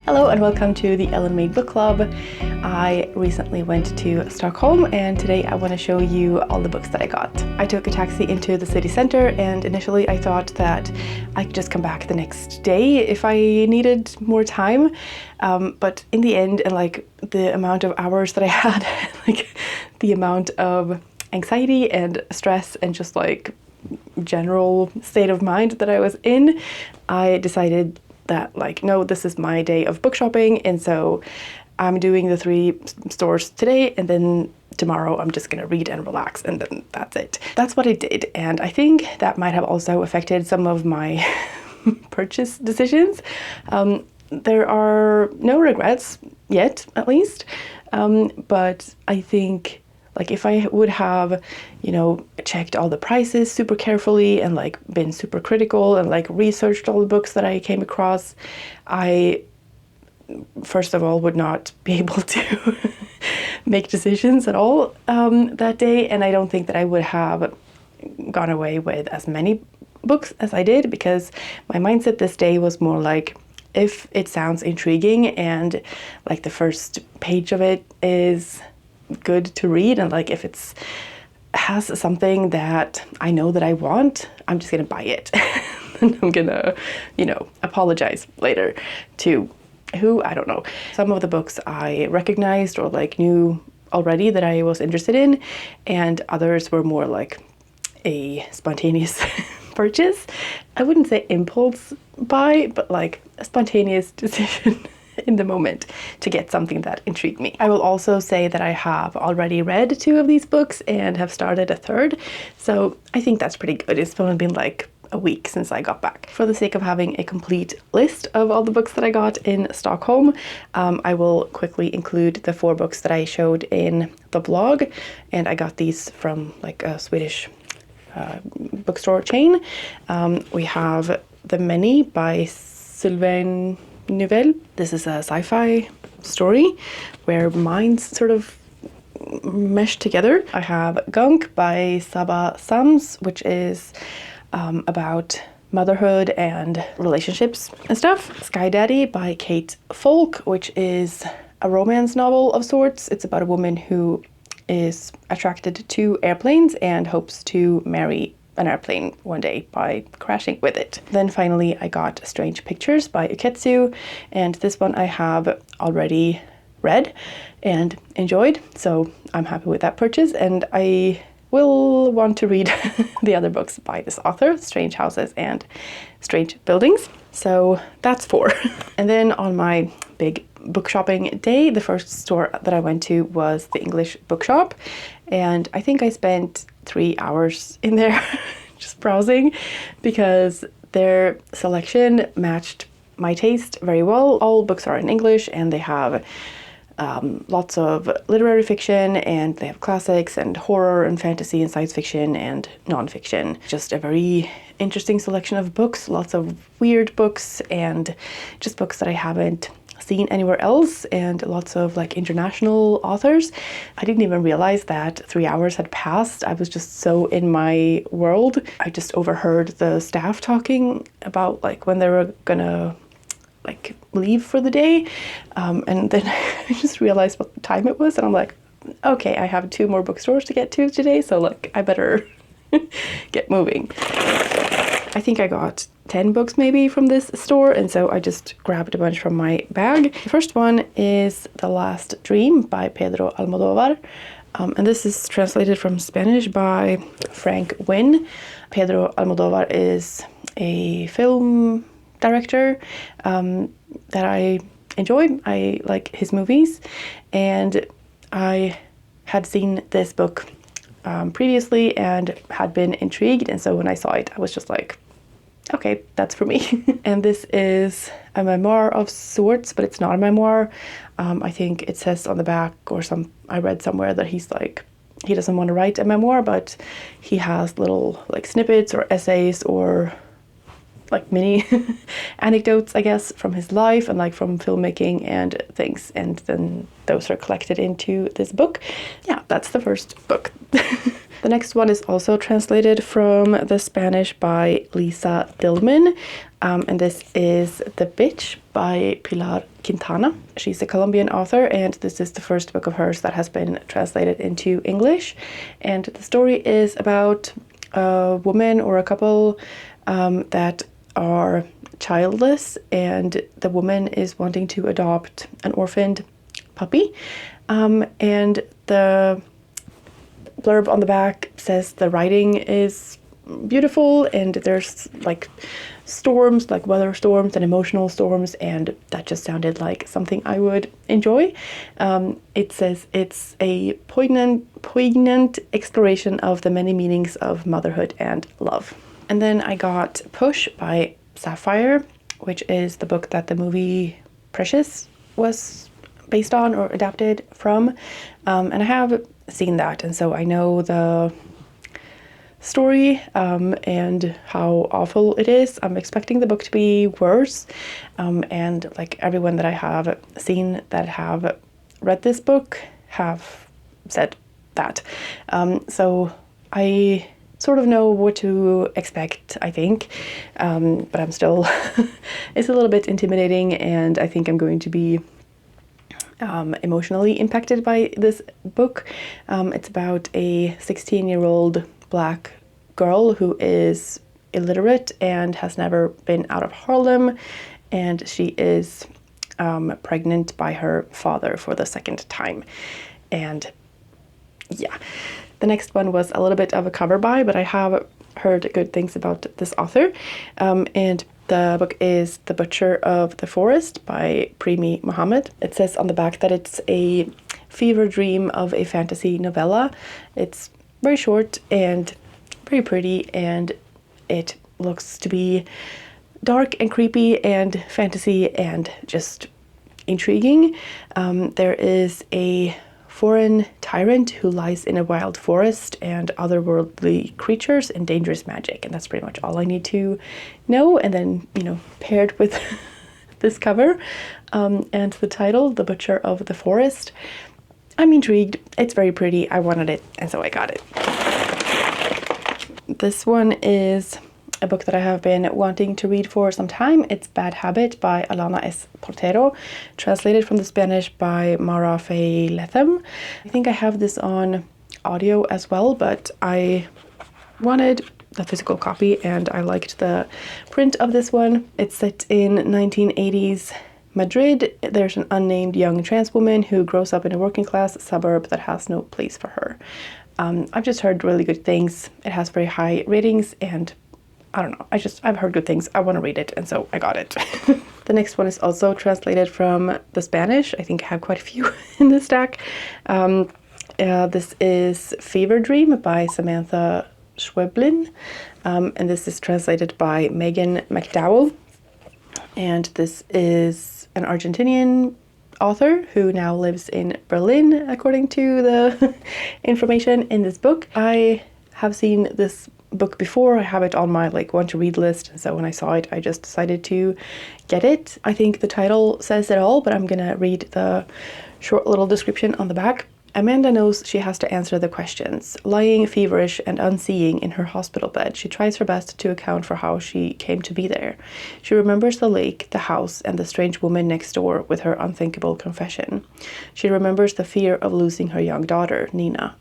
Hello and welcome to the Ellen Made Book Club. I recently went to Stockholm and today I want to show you all the books that I got. I took a taxi into the city center and initially I thought that I could just come back the next day if I needed more time. But in the end, and like the amount of hours that I had, like the amount of anxiety and stress and just like general state of mind that I was in, I decided that like, no, this is my day of book shopping, and so I'm doing the 3 stores today, and then tomorrow I'm just gonna read and relax, and then that's it. That's what I did, and I think that might have also affected some of my purchase decisions. There are no regrets yet, at least, but I think like if I would have, you know, checked all the prices super carefully and like been super critical and like researched all the books that I came across, I first of all would not be able to make decisions at all that day. And I don't think that I would have gone away with as many books as I did, because my mindset this day was more like, if it sounds intriguing and like the first page of it is good to read, and like if it's has something that I know that I want, I'm just gonna buy it. And I'm gonna, you know, apologize later to who, I don't know. Some of the books I recognized or like knew already that I was interested in, and others were more like a spontaneous purchase. I wouldn't say impulse buy, but like a spontaneous decision in the moment to get something that intrigued me. I will also say that I have already read 2 of these books and have started a 3rd, so I think that's pretty good. It's only been like a week since I got back. For the sake of having a complete list of all the books that I got in Stockholm, I will quickly include the 4 books that I showed in the blog, and I got these from like a Swedish bookstore chain. We have The Many by Sylvain Nouvelle. This is a sci-fi story where minds sort of mesh together. I have Gunk by Saba Sams, which is about motherhood and relationships and stuff. Sky Daddy by Kate Folk, which is a romance novel of sorts. It's about a woman who is attracted to airplanes and hopes to marry an airplane one day by crashing with it. Then finally I got Strange Pictures by Uketsu, and this one I have already read and enjoyed, so I'm happy with that purchase, and I will want to read the other books by this author, Strange Houses and Strange Buildings. So that's 4. And then on my big book shopping day, the first store that I went to was the English bookshop, and I think I spent 3 hours in there just browsing, because their selection matched my taste very well. All books are in English, and they have lots of literary fiction, and they have classics and horror and fantasy and science fiction and non-fiction. Just a very interesting selection of books, lots of weird books and just books that I haven't seen anywhere else, and lots of like international authors. I didn't even realize that 3 hours had passed. I was just so in my world. I just overheard the staff talking about like when they were gonna like leave for the day, and then I just realized what time it was, and I'm like, okay, I have 2 more bookstores to get to today, so like I better get moving. I think I got 10 books maybe from this store, and so I just grabbed a bunch from my bag. The first one is The Last Dream by Pedro Almodovar, and this is translated from Spanish by Frank Wynn. Pedro Almodovar is a film director that I enjoy. I like his movies, and I had seen this book previously and had been intrigued, and so when I saw it I was just like, okay, that's for me. And this is a memoir of sorts, but it's not a memoir. I think it says on the back, or I read somewhere that he's like, he doesn't want to write a memoir, but he has little like snippets or essays or like mini anecdotes, I guess, from his life and like from filmmaking and things, and then those are collected into this book. Yeah, that's the first book. The next one is also translated from the Spanish by Lisa Dillman, and this is The Bitch by Pilar Quintana. She's a Colombian author, and this is the first book of hers that has been translated into English. And the story is about a woman or a couple that are childless, and the woman is wanting to adopt an orphaned puppy, and the blurb on the back says the writing is beautiful and there's like storms, like weather storms and emotional storms, and that just sounded like something I would enjoy. It says it's a poignant exploration of the many meanings of motherhood and love. And then I got Push by Sapphire, which is the book that the movie Precious was based on or adapted from, and I have seen that, and so I know the story and how awful it is. I'm expecting the book to be worse, and like everyone that I have seen that have read this book have said that, so I sort of know what to expect, I think, but I'm still it's a little bit intimidating, and I think I'm going to be emotionally impacted by this book. It's about a 16-year-old Black girl who is illiterate and has never been out of Harlem, and she is pregnant by her father for the second time. And yeah, the next one was a little bit of a cover buy, but I have heard good things about this author, and the book is The Butcher of the Forest by Primi Mohammed. It says on the back that it's a fever dream of a fantasy novella. It's very short and very pretty, and it looks to be dark and creepy and fantasy and just intriguing. There is a foreign tyrant who lies in a wild forest and otherworldly creatures and dangerous magic, and that's pretty much all I need to know. And then, you know, paired with this cover and the title, The Butcher of the Forest, I'm intrigued. It's very pretty. I wanted it, and so I got it. This one is a book that I have been wanting to read for some time. It's Bad Habit by Alana S. Portero, translated from the Spanish by Mara Faye Letham. I think I have this on audio as well, but I wanted the physical copy and I liked the print of this one. It's set in 1980s Madrid. There's an unnamed young trans woman who grows up in a working class suburb that has no place for her. I've just heard really good things. It has very high ratings, and I don't know, I've heard good things. I want to read it, and so I got it. The next one is also translated from the Spanish. I think I have quite a few in this stack. This is Fever Dream by Samantha Schweblin, and this is translated by Megan McDowell. And this is an Argentinian author who now lives in Berlin, according to the information in this book. I have seen this book before. I have it on my want to read list, and so when I saw it I just decided to get it. I think the title says it all, but I'm gonna read the short little description on the back. Amanda knows she has to answer the questions. Lying feverish and unseeing in her hospital bed, she tries her best to account for how she came to be there. She remembers the lake, the house, and the strange woman next door with her unthinkable confession. She remembers the fear of losing her young daughter, Nina.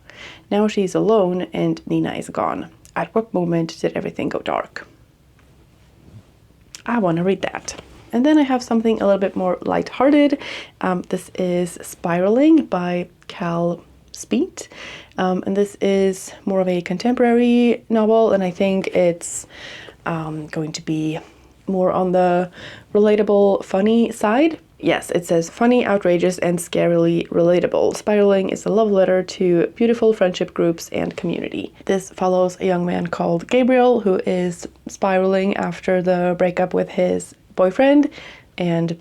Now she's alone and Nina is gone. At what moment did everything go dark? I want to read that. And then I have something a little bit more lighthearted. This is Spiraling by Cal Speet. And this is more of a contemporary novel, and I think it's going to be more on the relatable, funny side. Yes, it says funny, outrageous, and scarily relatable. Spiraling is a love letter to beautiful friendship groups and community. This follows a young man called Gabriel who is spiraling after the breakup with his boyfriend, and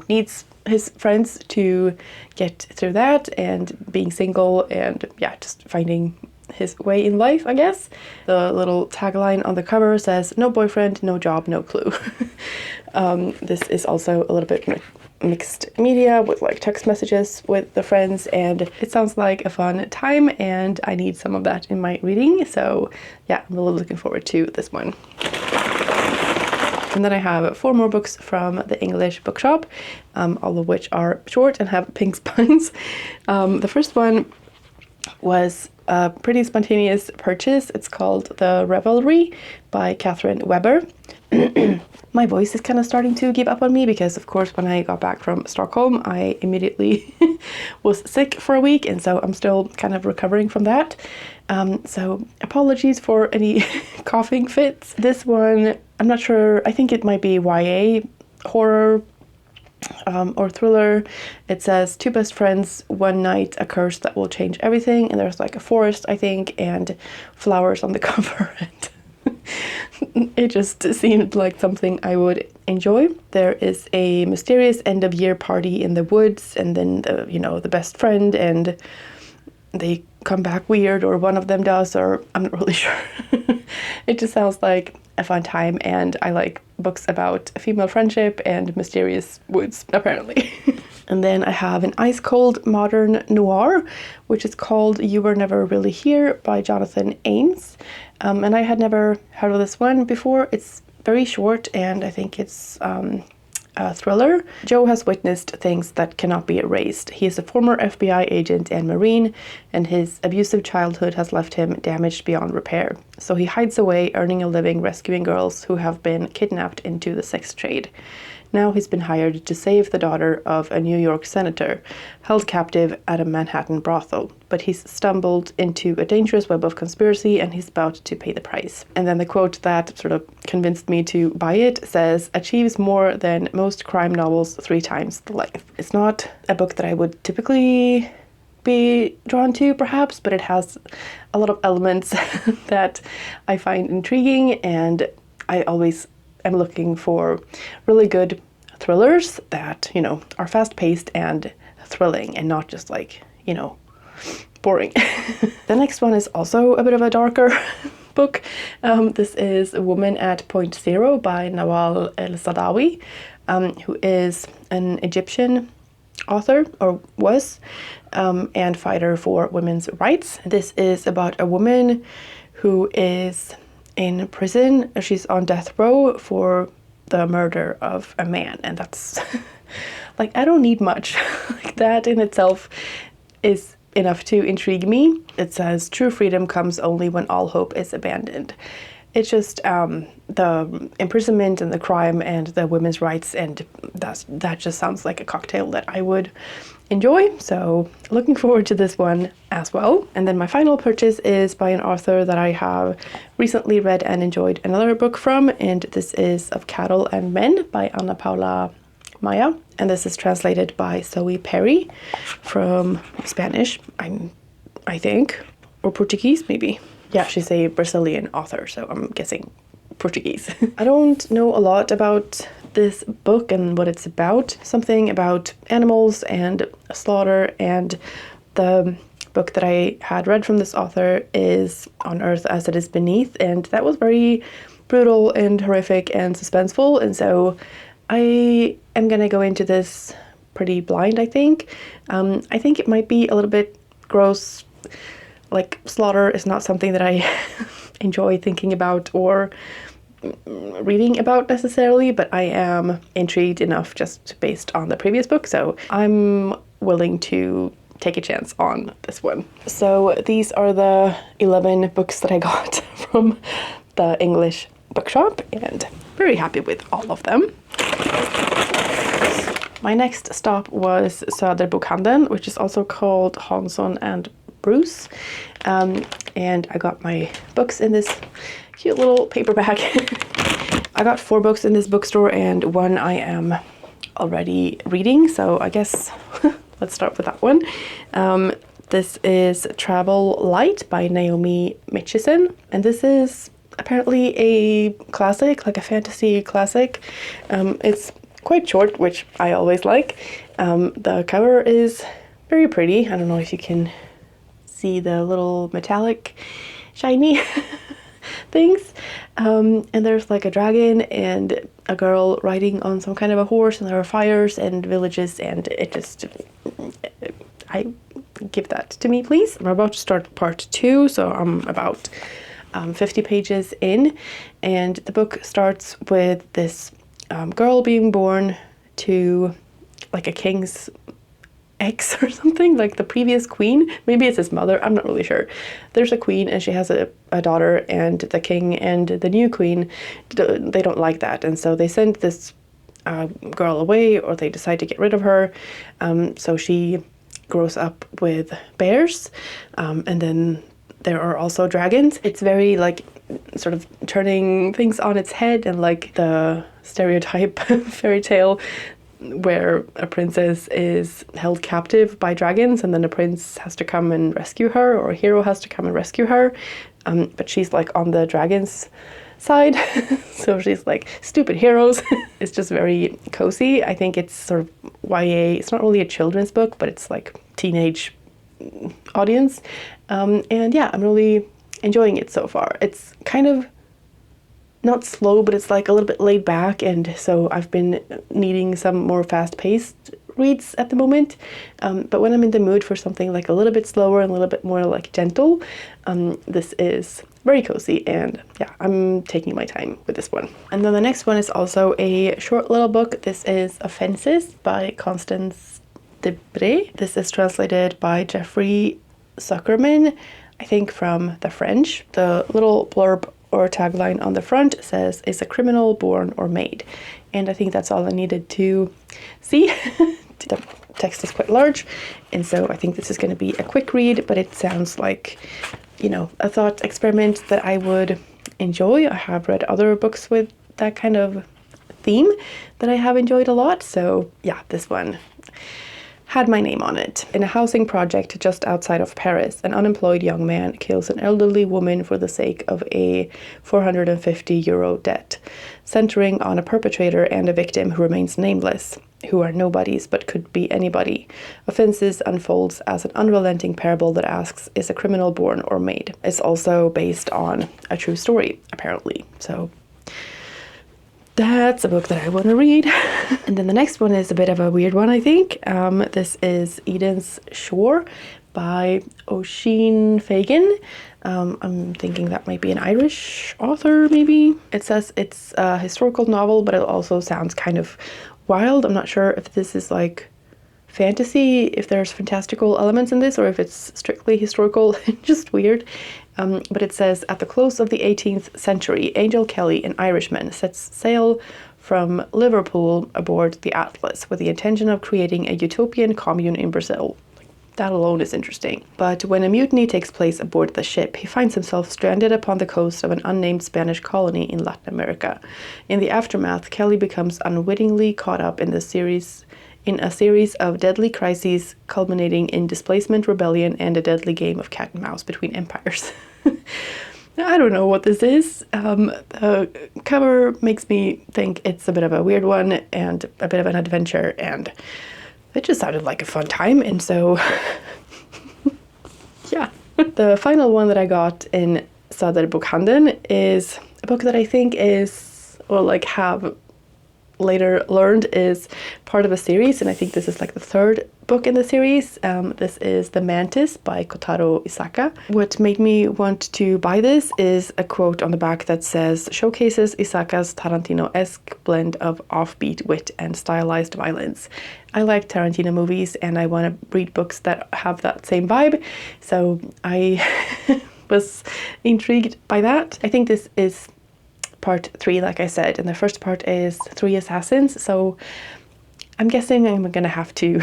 needs his friends to get through that, and being single, and yeah, just finding his way in life, I guess. The little tagline on the cover says, "No boyfriend, no job, no clue." This is also a little bit mixed media with like text messages with the friends, and it sounds like a fun time and I need some of that in my reading. So yeah, I'm really looking forward to this one. And then I have 4 more books from the English bookshop, all of which are short and have pink spines. The first one was a pretty spontaneous purchase. It's called The Revelry by Catherine Weber. My voice is kind of starting to give up on me because, of course, when I got back from Stockholm, I immediately was sick for a week, and so I'm still kind of recovering from that. So apologies for any coughing fits. This one, I'm not sure, I think it might be YA horror or thriller. It says 2 best friends, one night, a curse that will change everything, and there's like a forest, I think, and flowers on the cover. It just seemed like something I would enjoy. There is a mysterious end of year party in the woods, and then the best friend, and they come back weird, or one of them does, or I'm not really sure. It just sounds like a fun time, and I like books about female friendship and mysterious woods, apparently. And then I have an ice cold modern noir, which is called You Were Never Really Here by Jonathan Ains. And I had never heard of this one before. It's very short, and I think it's a thriller. Joe has witnessed things that cannot be erased. He is a former FBI agent and Marine, and his abusive childhood has left him damaged beyond repair. So he hides away, earning a living rescuing girls who have been kidnapped into the sex trade. Now he's been hired to save the daughter of a New York senator, held captive at a Manhattan brothel. But he's stumbled into a dangerous web of conspiracy, and he's about to pay the price. And then the quote that sort of convinced me to buy it says, achieves more than most crime novels 3 times the length. It's not a book that I would typically be drawn to, perhaps, but it has a lot of elements that I find intriguing, and I always am looking for really good thrillers that, are fast-paced and thrilling and not just like, boring. The next one is also a bit of a darker book. This is A Woman at Point Zero by Nawal El-Saadawi, who is an Egyptian author, or was, and fighter for women's rights. This is about a woman who is in prison. She's on death row for the murder of a man, and that's like, I don't need much. Like, that in itself is enough to intrigue me. It says true freedom comes only when all hope is abandoned. It's just the imprisonment and the crime and the women's rights, and that just sounds like a cocktail that I would enjoy. So looking forward to this one as well. And then my final purchase is by an author that I have recently read and enjoyed another book from, and this is Of Cattle and Men by Ana Paula Maya, and this is translated by Zoe Perry from Spanish, I think, or Portuguese maybe. Yeah, she's a Brazilian author, so I'm guessing Portuguese. I don't know a lot about this book and what it's about. Something about animals and slaughter, and the book that I had read from this author is On Earth as It Is Beneath, and that was very brutal and horrific and suspenseful, and so I am gonna go into this pretty blind, I think. I think it might be a little bit gross. Like, slaughter is not something that I enjoy thinking about or reading about necessarily, but I am intrigued enough just based on the previous book, so I'm willing to take a chance on this one. So these are the 11 books that I got from the English bookshop, and very happy with all of them. My next stop was Söderbokhandeln, which is also called Hansson and Bruce, and I got my books in this cute little paperback. I got 4 books in this bookstore, and one I am already reading, so I guess let's start with that one. This is Travel Light by Naomi Mitchison, and this is apparently a classic, like a fantasy classic. It's quite short, which I always like. The cover is very pretty. I don't know if you can see the little metallic shiny things, and there's like a dragon and a girl riding on some kind of a horse, and there are fires and villages, and it just, I give that to me, please. I'm about to start part 2, so I'm about 50 pages in, and the book starts with this girl being born to like a king's ex or something, like the previous queen. Maybe it's his mother, I'm not really sure. There's a queen and she has a daughter, and the king and the new queen, they don't like that, and so they send this girl away, or they decide to get rid of her. So she grows up with bears, and then there are also dragons. It's very like sort of turning things on its head, and like the stereotype fairy tale where a princess is held captive by dragons, and then a prince has to come and rescue her, or a hero has to come and rescue her, but she's like on the dragon's side. So she's like, stupid heroes. It's just very cozy. I think it's sort of YA. It's not really a children's book, but it's like teenage audience, and yeah, I'm really enjoying it so far. It's kind of not slow, but it's like a little bit laid back, and so I've been needing some more fast-paced reads at the moment, but when I'm in the mood for something like a little bit slower and a little bit more like gentle, this is very cozy, and yeah, I'm taking my time with this one. And then the next one is also a short little book. This is Offenses by Constance Debré. This is translated by Jeffrey Zuckerman, I think from the French. The little blurb or tagline on the front says, "Is a criminal born or made?" And I think that's all I needed to see. The text is quite large, and so I think this is going to be a quick read, but it sounds like, you know, a thought experiment that I would enjoy. I have read other books with that kind of theme that I have enjoyed a lot, so yeah, this one had my name on it. In a housing project just outside of Paris, an unemployed young man kills an elderly woman for the sake of a 450 euro debt, centering on a perpetrator and a victim who remains nameless, who are nobodies but could be anybody. Offenses unfolds as an unrelenting parable that asks, is a criminal born or made? It's also based on a true story, apparently. So that's a book that I want to read. And then the next one is a bit of a weird one, I think. This is Eden's Shore by Oisin Fagan. I'm thinking that might be an Irish author, maybe. It says it's a historical novel, but it also sounds kind of wild. I'm not sure if this is like fantasy, if there's fantastical elements in this, or if it's strictly historical. Just weird. But it says, at the close of the 18th century, Angel Kelly, an Irishman, sets sail from Liverpool aboard the Atlas with the intention of creating a utopian commune in Brazil. That alone is interesting. But when a mutiny takes place aboard the ship, he finds himself stranded upon the coast of an unnamed Spanish colony in Latin America. In the aftermath, Kelly becomes unwittingly caught up in a series of deadly crises, culminating in displacement, rebellion, and a deadly game of cat and mouse between empires. I don't know what this is. The cover makes me think it's a bit of a weird one and a bit of an adventure, and it just sounded like a fun time, and so yeah. The final one that I got in Söderbokhandeln is a book that I think is, or like have later learned is part of a series, and I think this is like the third book in the series. This is The Mantis by Kotaro Isaka. What made me want to buy this is a quote on the back that says, showcases Isaka's Tarantino-esque blend of offbeat wit and stylized violence. I like Tarantino movies, and I want to read books that have that same vibe, so I was intrigued by that. I think this is part 3, like I said, and the first part is 3 Assassins, so I'm guessing I'm gonna have to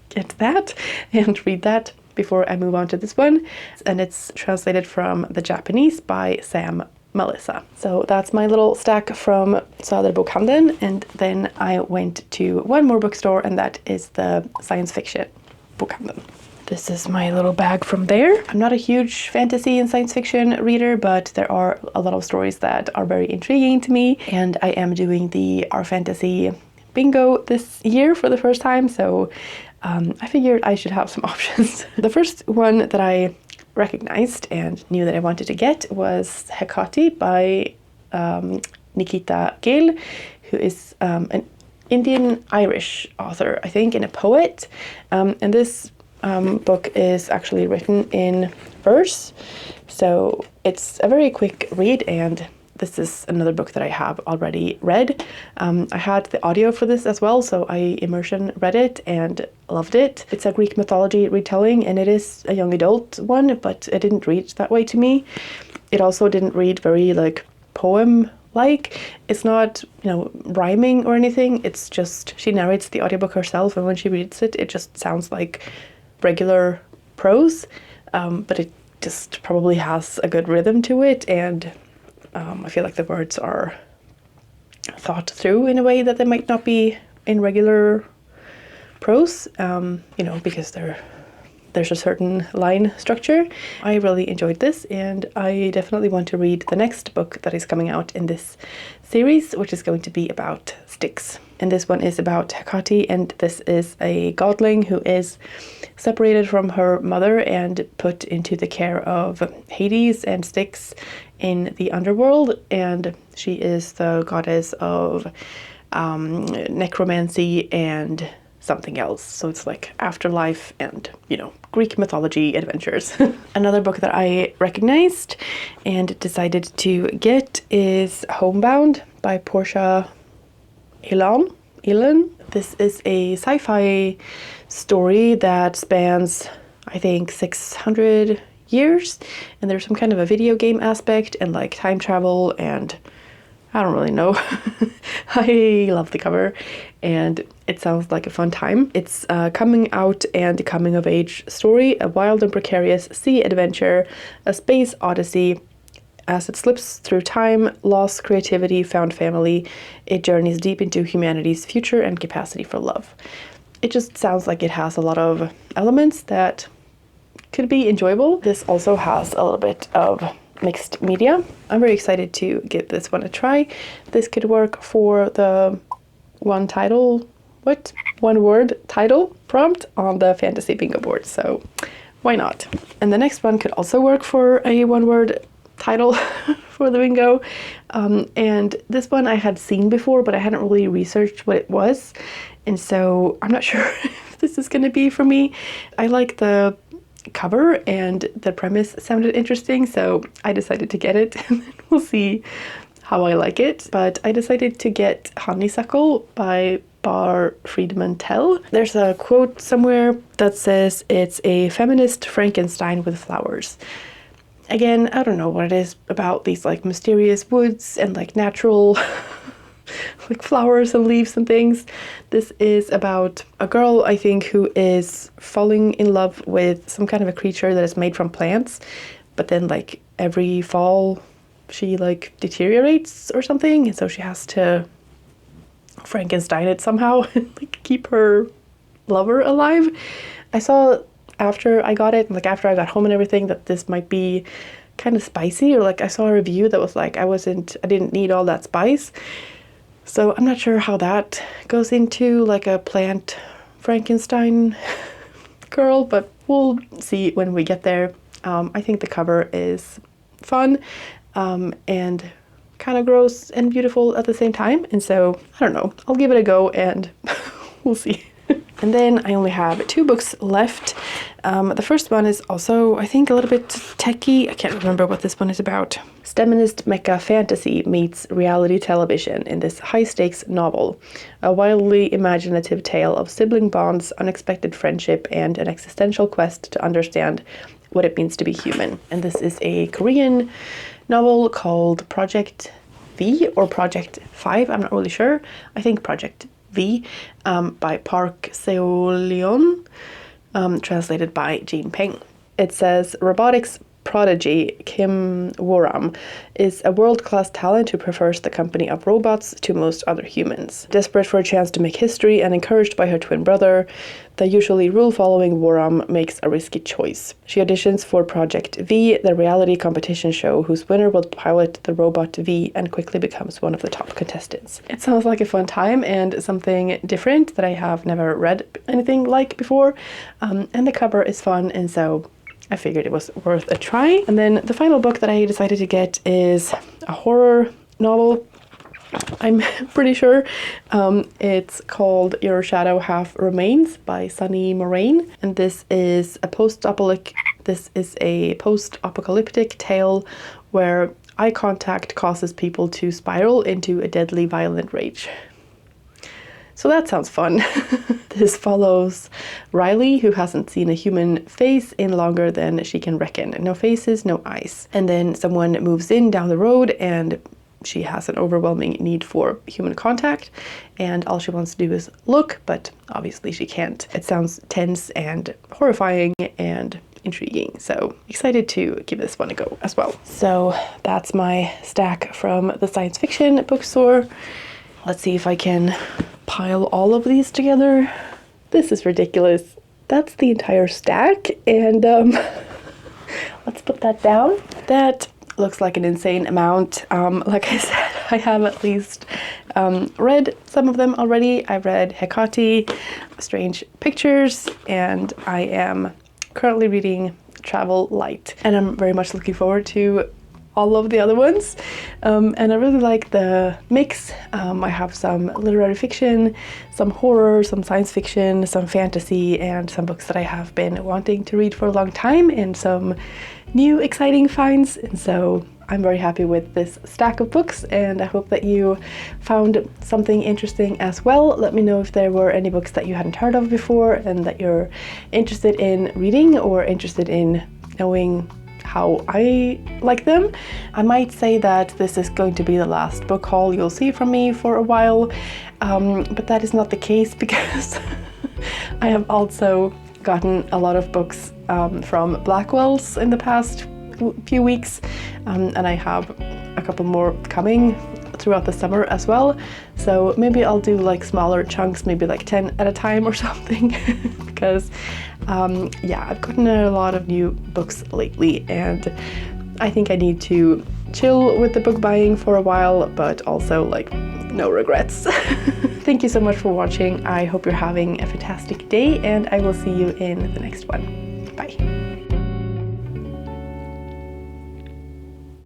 get that and read that before I move on to this one. And it's translated from the Japanese by Sam Melissa. So that's my little stack from Söderbokhandeln, and then I went to one more bookstore, and that is the science fiction Bokhandeln. This is my little bag from there. I'm not a huge fantasy and science fiction reader, but there are a lot of stories that are very intriguing to me, and I am doing the Our Fantasy bingo this year for the first time, so I figured I should have some options. The first one that I recognized and knew that I wanted to get was Hecate by Nikita Gill, who is an Indian-Irish author, I think, and a poet. And this book is actually written in verse, so it's a very quick read, and this is another book that I have already read. I had the audio for this as well, so I immersion read it and loved it. It's a Greek mythology retelling, and it is a young adult one, but it didn't read that way to me. It also didn't read very like poem-like. It's not, you know, rhyming or anything. It's just, she narrates the audiobook herself, and when she reads it, it just sounds like regular prose, but it just probably has a good rhythm to it, and I feel like the words are thought through in a way that they might not be in regular prose, you know, because there's a certain line structure. I really enjoyed this, and I definitely want to read the next book that is coming out in this series, which is going to be about sticks. And this one is about Hecate, and this is a godling who is separated from her mother and put into the care of Hades and Styx in the underworld, and she is the goddess of necromancy and something else. So it's like afterlife and, you know, Greek mythology adventures. Another book that I recognized and decided to get is Homebound by Portia Elan. This is a sci-fi story that spans, I think, 600 years, and there's some kind of a video game aspect and like time travel, and I don't really know. I love the cover, and it sounds like a fun time. It's a coming out and coming of age story, a wild and precarious sea adventure, a space odyssey. As it slips through time, loss, creativity, found family, it journeys deep into humanity's future and capacity for love. It just sounds like it has a lot of elements that could be enjoyable. This also has a little bit of mixed media. I'm very excited to give this one a try. This could work for the one word title prompt on the fantasy bingo board, so why not? And the next one could also work for a one-word title for the bingo, and this one I had seen before, but I hadn't really researched what it was, and so I'm not sure if this is going to be for me. I like the cover and the premise sounded interesting, so I decided to get it, and then we'll see how I like it. But I decided to get Honeysuckle by Bar Friedman Tell. There's a quote somewhere that says it's a feminist Frankenstein with flowers. Again, I don't know what it is about these like mysterious woods and like natural like flowers and leaves and things. This is about a girl, I think, who is falling in love with some kind of a creature that is made from plants, but then like every fall she like deteriorates or something, and so she has to Frankenstein it somehow and like keep her lover alive. I saw after I got it, like after I got home and everything, that this might be kind of spicy, or like I saw a review that was like I didn't need all that spice. So I'm not sure how that goes into like a plant Frankenstein girl, but we'll see when we get there. I think the cover is fun and kind of gross and beautiful at the same time, and so I don't know, I'll give it a go and we'll see. And then I only have 2 books left. The first one is also, I think, a little bit techy. I can't remember what this one is about. Feminist mecha fantasy meets reality television in this high-stakes novel. A wildly imaginative tale of sibling bonds, unexpected friendship, and an existential quest to understand what it means to be human. And this is a Korean novel called Project V or Project 5. I'm not really sure. I think Project V, by Park Seo-leon, translated by Jean Peng. It says, robotics prodigy Kim Woram is a world-class talent who prefers the company of robots to most other humans. Desperate for a chance to make history and encouraged by her twin brother, the usually rule-following Woram makes a risky choice. She auditions for Project V, the reality competition show whose winner will pilot the robot V and quickly becomes one of the top contestants. It sounds like a fun time and something different that I have never read anything like before, and the cover is fun, and so I figured it was worth a try. And then the final book that I decided to get is a horror novel. I'm pretty sure. It's called Your Shadow Half Remains by Sunny Moraine, and this is a post-apocalyptic tale where eye contact causes people to spiral into a deadly violent rage. So that sounds fun. This follows Riley, who hasn't seen a human face in longer than she can reckon. No faces, no eyes. And then someone moves in down the road and she has an overwhelming need for human contact, and all she wants to do is look, but obviously she can't. It sounds tense and horrifying and intriguing, so excited to give this one a go as well. So that's my stack from the science fiction bookstore. Let's see if I can pile all of these together. This is ridiculous. That's the entire stack, and let's put that down. That looks like an insane amount. Like I said, I have at least read some of them already. I read Hecate, Strange Pictures, and I am currently reading Travel Light. And I'm very much looking forward to all of the other ones. And I really like the mix. I have some literary fiction, some horror, some science fiction, some fantasy, and some books that I have been wanting to read for a long time, and some new exciting finds. And so I'm very happy with this stack of books, and I hope that you found something interesting as well. Let me know if there were any books that you hadn't heard of before and that you're interested in reading or interested in knowing how I like them. I might say that this is going to be the last book haul you'll see from me for a while, but that is not the case because I have also gotten a lot of books from Blackwell's in the past few weeks, and I have a couple more coming throughout the summer as well. So maybe I'll do like smaller chunks, maybe like 10 at a time or something, because yeah, I've gotten a lot of new books lately, and I think I need to chill with the book buying for a while, but also like no regrets. Thank you so much for watching. I hope you're having a fantastic day, and I will see you in the next one.